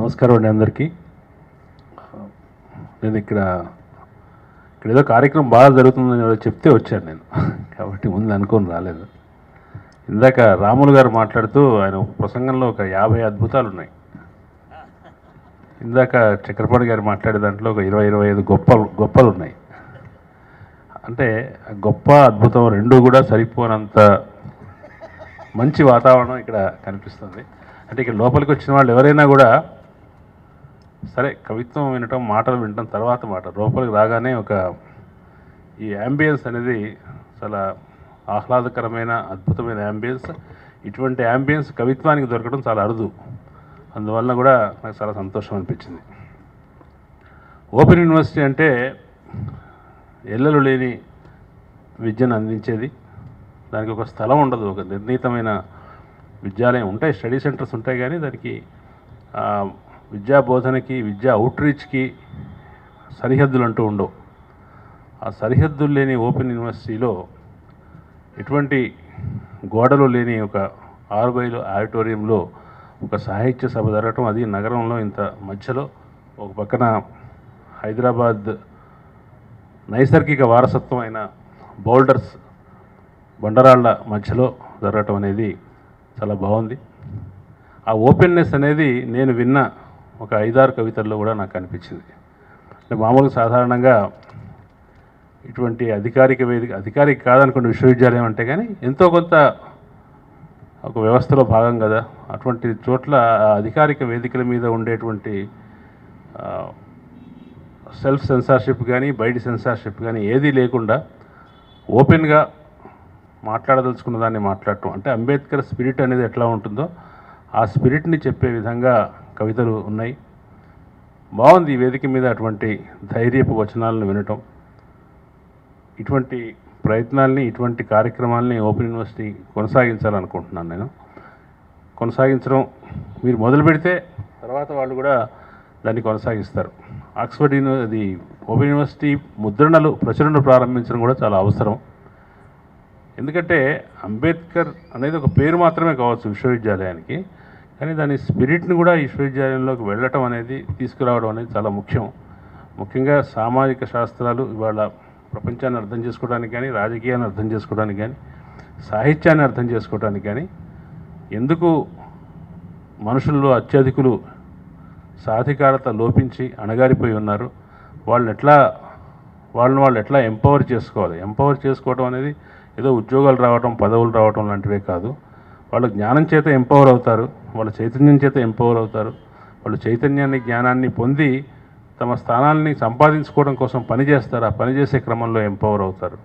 నమస్కారం అండి అందరికీ. నేను ఇక్కడ ఏదో కార్యక్రమం బాగా జరుగుతుందని చెప్తే వచ్చాను నేను, కాబట్టి ముందు అనుకొని రాలేదు. ఇందాక రాములు గారు మాట్లాడుతూ ఆయన ప్రసంగంలో ఒక 50 అద్భుతాలు ఉన్నాయి. ఇందాక చక్రపాణి గారు మాట్లాడే దాంట్లో ఒక 20-25 గొప్పలు ఉన్నాయి. అంటే గొప్ప అద్భుతం రెండూ కూడా సరిపోనంత మంచి వాతావరణం ఇక్కడ కనిపిస్తుంది. అంటే ఇక్కడ లోపలికి వచ్చిన వాళ్ళు ఎవరైనా కూడా సరే కవిత్వం వినటం, మాటలు వినటం తర్వాత మాట, లోపలికి రాగానే ఒక ఈ యాంబియన్స్ అనేది చాలా ఆహ్లాదకరమైన అద్భుతమైన యాంబియన్స్. ఇటువంటి యాంబియన్స్ కవిత్వానికి దొరకడం చాలా అరుదు. అందువల్ల కూడా నాకు చాలా సంతోషం అనిపించింది. ఓపెన్ యూనివర్సిటీ అంటే ఎల్లలు లేని విద్యను అందించేది. దానికి ఒక స్థలం ఉండదు, ఒక నిర్ణీతమైన విద్యాలయం ఉంటాయి, స్టడీ సెంటర్స్ ఉంటాయి, కానీ దానికి విద్యా బోధనకి, విద్యా అవుట్రీచ్కి సరిహద్దులు అంటూ ఉండవు. ఆ సరిహద్దులు లేని ఓపెన్ యూనివర్సిటీలో ఎటువంటి గోడలు లేని ఒక 6 బైలు ఆడిటోరియంలో ఒక సాహిత్య సభ జరగటం, అది నగరంలో ఇంత మధ్యలో, ఒక పక్కన హైదరాబాద్ నైసర్గిక వారసత్వం అయిన బౌల్డర్స్ బండరాళ్ళ మధ్యలో జరగటం అనేది చాలా బాగుంది. ఆ ఓపెన్నెస్ అనేది నేను విన్న ఒక 5-6 కవితల్లో కూడా నాకు అనిపించింది. అంటే మామూలుగా సాధారణంగా ఇటువంటి అధికారిక కాదనుకోండి విశ్వవిద్యాలయం అంటే, కానీ ఎంతో కొంత ఒక వ్యవస్థలో భాగం కదా. అటువంటి చోట్ల అధికారిక వేదికల మీద ఉండేటువంటి సెల్ఫ్ సెన్సార్షిప్ కానీ, బయట సెన్సార్షిప్ కానీ ఏదీ లేకుండా ఓపెన్గా మాట్లాడదలుచుకున్న దాన్ని మాట్లాడటం, అంటే అంబేద్కర్ స్పిరిట్ అనేది ఎట్లా ఉంటుందో ఆ స్పిరిట్ని చెప్పే విధంగా కవితలు ఉన్నాయి. బాగుంది ఈ వేదిక మీద అటువంటి ధైర్యపు వచనాలను వినటం. ఇటువంటి ప్రయత్నాల్ని, ఇటువంటి కార్యక్రమాలని ఓపెన్ యూనివర్సిటీ కొనసాగించాలనుకుంటున్నాను నేను. కొనసాగించడం మీరు మొదలు పెడితే తర్వాత వాళ్ళు కూడా దాన్ని కొనసాగిస్తారు. ఆక్స్ఫర్డ్ అది ఓపెన్ యూనివర్సిటీ ప్రచురణలు ప్రారంభించడం కూడా చాలా అవసరం. ఎందుకంటే అంబేద్కర్ అనేది ఒక పేరు మాత్రమే కావచ్చు విశ్వవిద్యాలయానికి, కానీ దాని స్పిరిట్ని కూడా విశ్వవిద్యాలయంలోకి వెళ్ళటం అనేది, తీసుకురావడం అనేది చాలా ముఖ్యంగా సామాజిక శాస్త్రాలు ఇవాళ ప్రపంచాన్ని అర్థం చేసుకోవడానికి కానీ, రాజకీయాన్ని అర్థం చేసుకోవడానికి కానీ, సాహిత్యాన్ని అర్థం చేసుకోవడానికి కానీ, ఎందుకు మనుషుల్లో అత్యధికులు సాధికారత లోపించి అణగారిపోయి ఉన్నారు, వాళ్ళు ఎట్లా ఎంపవర్ చేసుకోవాలి. ఎంపవర్ చేసుకోవడం అనేది ఏదో ఉద్యోగాలు రావడం, పదవులు రావడం లాంటివే కాదు. వాళ్ళు జ్ఞానం చేత ఎంపవర్ అవుతారు, వాళ్ళ చైతన్యం చేత ఎంపవర్ అవుతారు. వాళ్ళు చైతన్యాన్ని, జ్ఞానాన్ని పొంది తమ స్థానాల్ని సంపాదించుకోవడం కోసం పనిచేస్తారు. ఆ పనిచేసే క్రమంలో ఎంపవర్ అవుతారు.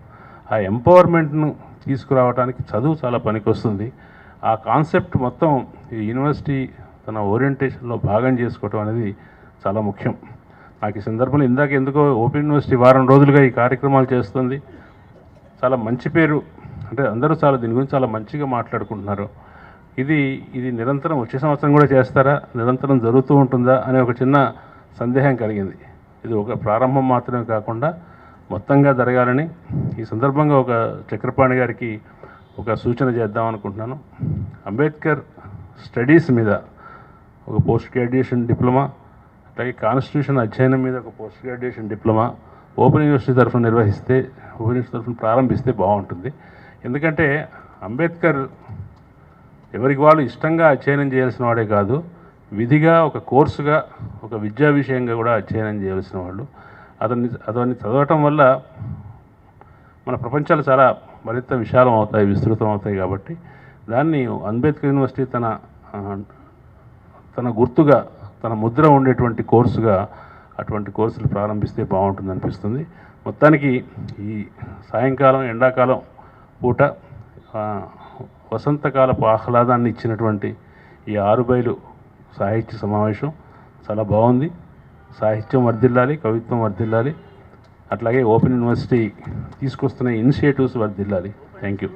ఆ ఎంపవర్మెంట్ను తీసుకురావడానికి చదువు చాలా పనికొస్తుంది. ఆ కాన్సెప్ట్ మొత్తం ఈ యూనివర్సిటీ తన ఓరియంటేషన్లో భాగం చేసుకోవడం అనేది చాలా ముఖ్యం. నాకు ఈ సందర్భంలో ఇందాక ఎందుకో ఓపెన్ యూనివర్సిటీ వారం రోజులుగా ఈ కార్యక్రమాలు చేస్తుంది, చాలా మంచి పేరు. అంటే అందరూ దీని గురించి చాలా మంచిగా మాట్లాడుకుంటున్నారు. ఇది నిరంతరం వచ్చే సంవత్సరం కూడా చేస్తారా, నిరంతరం జరుగుతూ ఉంటుందా అనే ఒక చిన్న సందేహం కలిగింది. ఇది ఒక ప్రారంభం మాత్రమే కాకుండా మొత్తంగా జరగాలని ఈ సందర్భంగా ఒక చక్రపాణి గారికి ఒక సూచన చేద్దాం అనుకుంటున్నాను. అంబేద్కర్ స్టడీస్ మీద ఒక పోస్ట్ గ్రాడ్యుయేషన్ డిప్లొమా, అట్లాగే కాన్స్టిట్యూషన్ అధ్యయనం మీద ఒక post graduation diploma open university తరఫున ప్రారంభిస్తే బాగుంటుంది. ఎందుకంటే అంబేద్కర్ ఎవరికి వాళ్ళు ఇష్టంగా అధ్యయనం చేయాల్సిన వాడే కాదు, విధిగా ఒక కోర్సుగా, ఒక విద్యా విషయంగా కూడా అధ్యయనం చేయాల్సిన వాళ్ళు. అతన్ని చదవటం వల్ల మన ప్రపంచాలు చాలా మరింత విశాలం అవుతాయి, విస్తృతం అవుతాయి. కాబట్టి దాన్ని అంబేద్కర్ యూనివర్సిటీ తన గుర్తుగా, తన ముద్ర ఉండేటువంటి కోర్సుగా అటువంటి కోర్సులు ప్రారంభిస్తే బాగుంటుంది అనిపిస్తుంది. మొత్తానికి ఈ సాయంకాలం, ఎండాకాలం పూట వసంతకాలపు ఆహ్లాదాన్ని ఇచ్చినటువంటి ఈ 6 బైలు సాహిత్య సమావేశం చాలా బాగుంది. సాహిత్యం వర్ధిల్లాలి, కవిత్వం వర్ధిల్లాలి, అట్లాగే ఓపెన్ యూనివర్సిటీ తీసుకొస్తున్న ఇనిషియేటివ్స్ వర్ధిల్లాలి. Thank you.